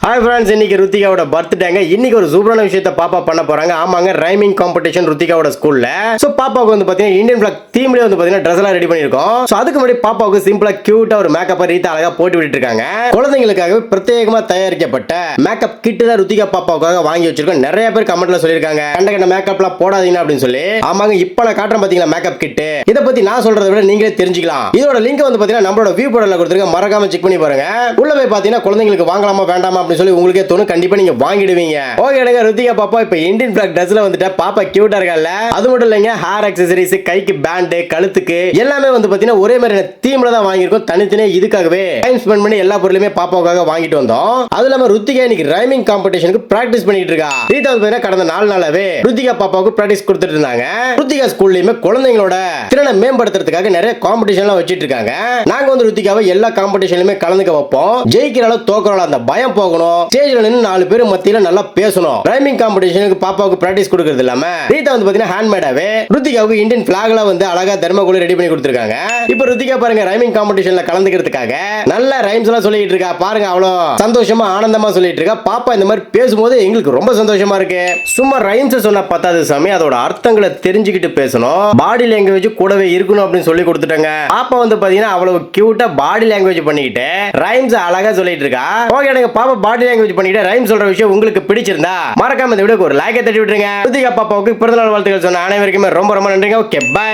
Hi friends, இன்னைக்கு ருத்திகாவோட பர்த்டேங்க. இன்னைக்கு ஒரு சூப்பரான விஷயத்தை பாப்பா பண்ண போறாங்க. ஆமாங்க, ரைமிங் காம்படிஷன் ருத்திகாவோட ஸ்கூல்ல. சோ பாப்பாவுக்கு வந்து பாத்தீங்கன்னா இந்தியன் பிளாக் தீம்லயே வந்து பாத்தீங்கன்னா ட்ரெஸ் எல்லாம் ரெடி பண்ணிருக்கோம். சோ அதுக்கு முன்னாடி பாப்பாவுக்கு சிம்பிளா கியூட்டா ஒரு மேக்கப் ரீதா அழகா போட்டு விட்டுட்டு இருக்காங்க. குழந்தைங்களுக்காக பிரத்யேகமா தயாரிக்கப்பட்ட மேக்கப் கிட் தான் ருத்திகா பாப்பாவுக்காக வாங்கி வச்சிருக்கோம். நிறைய பேர் கமெண்ட்ல சொல்லிருக்காங்க, கண்ட கண்ட மேக்கப்லாம் போடாதீங்க அப்படின்னு சொல்லி. ஆமாங்க, இப்ப நான் காட்டுறேன் பாத்தீங்களா மேக்கப் கிட். இத பத்தி நான் சொல்றதை விட நீங்களே தெரிஞ்சுக்கலாம். இதோட லிங்க் வந்து பாத்தீங்கன்னா நம்மளோட வியூ போர்டல்ல கொடுத்திருக்கேன். மறக்காம செக் பண்ணி பாருங்க. உள்ள போய் பாத்தீங்கன்னா குழந்தைங்களுக்கு வாங்கலாமா வேண்டாமா அப்படின்னு சொல்லி உங்களுக்கே தோணும். கண்டிப்பா நீங்க வாங்கிடுவீங்க. ஓகே, ருத்திகா பாப்பா இப்ப இந்தியன் பிளாக் ட்ரெஸ்ல வந்துட்டா பாப்பா கியூட்டா இருக்கல. அது மட்டும் இல்லங்க, ஹேர் அக்சஸரீஸ், கைக்கு பேண்ட், கழுத்துக்கு எல்லாமே வந்து பாத்தீங்கன்னா ஒரே மாதிரி தீம்ல தான் வாங்கியிருக்கோம். தனித்தனியா இதுக்காகவே டைம் ஸ்பெண்ட் பண்ணி எல்லா பொருளுமே பாப்பாவுக்காக வாங்கிட்டு வந்தோம். அது இல்லாம ருத்திகா இன்னைக்கு ரைமிங் காம்படிஷனுக்கு பிராக்டிஸ் பண்ணிட்டு இருக்கா. ரீதா வந்து கடந்த 4 நாளாவே ருத்திகா பாப்பாவுக்கு பிராக்டிஸ் கொடுத்துட்டு இருந்தாங்க. ருத்திகா ஸ்கூல்லயுமே குழந்தைங்களோட திறனை மேம்படுத்துறதுக்காக நிறைய காம்படிஷன் எல்லாம் வச்சிட்டு இருக்காங்க. நாங்க வந்து ருத்திகாவை எல்லா காம்படிஷன்லயுமே கலந்துக்க வைப்போம். ஜெயிக்கிறாளோ தோக்கறாளோ அந்த பயம் போகணும். ஸ்டேஜ்ல நின்னு 4 பேர் மத்தியில நல்லா பேசணும். ரைமிங் காம்படிஷனுக்கு பாப்பாவுக்கு பிராக்டிஸ் கொடுக்கிறது இல்லாம ரீதா வந்து பாத்தீங்கன்னா ஹேண்ட்மேடாவே ருத்திகாவுக்கு இந்தியன் பிளாக்ல வந்து அழகா தர்மகோலி ரெடி பண்ணி கொடுத்திருக்காங்க. இப்போ ருத்திகா பாருங்க ரைமிங் காம்படிஷன்ல கலந்துக்கிறதுக்காக நல்ல ரைம்ஸ் எல்லாம் சொல்லிட்டு இருக்கா. பாருங்க, அவ்வளவு சந்தோஷமா ஆனந்தமா சொல்லிட்டு இருக்கா. பாப்பா இந்த மாதிரி பேசும்போது எங்களுக்கு ரொம்ப சந்தோஷமா இருக்கு. சும்மா ரைம்ஸ் சொன்னா பத்தாது சாமி, அதோட அர்த்தங்களை தெரிஞ்சுக்கிட்டு பேசணும். பாடி லாங்குவேஜ் கூடவே இருக்கணும் அப்படின்னு சொல்லி கொடுத்துட்டாங்க. பாப்பா வந்து பாத்தீங்கன்னா அவ்வளவு கியூட்டா பாடி லாங்குவேஜ் பண்ணிக்கிட்டு ரைம்ஸ் அழகா சொல்லிட்டு இருக்கா. ஓகே, எனக்கு பாப்பா பாடி லாங்குவேஜ் பண்ணிட்டு ரைம் சொல்ற விஷயம் உங்களுக்கு பிடிச்சிருந்தா மறக்காம இந்த வீடியோக்கு ஒரு லைக்கை தட்டி விட்டுருங்க. ருத்திகா பாப்பாவுக்கு பிறந்தநாள் வாழ்த்துக்கள் சொன்ன அனைவருக்குமே ரொம்ப ரொம்ப நன்றிங்க. Okay, by.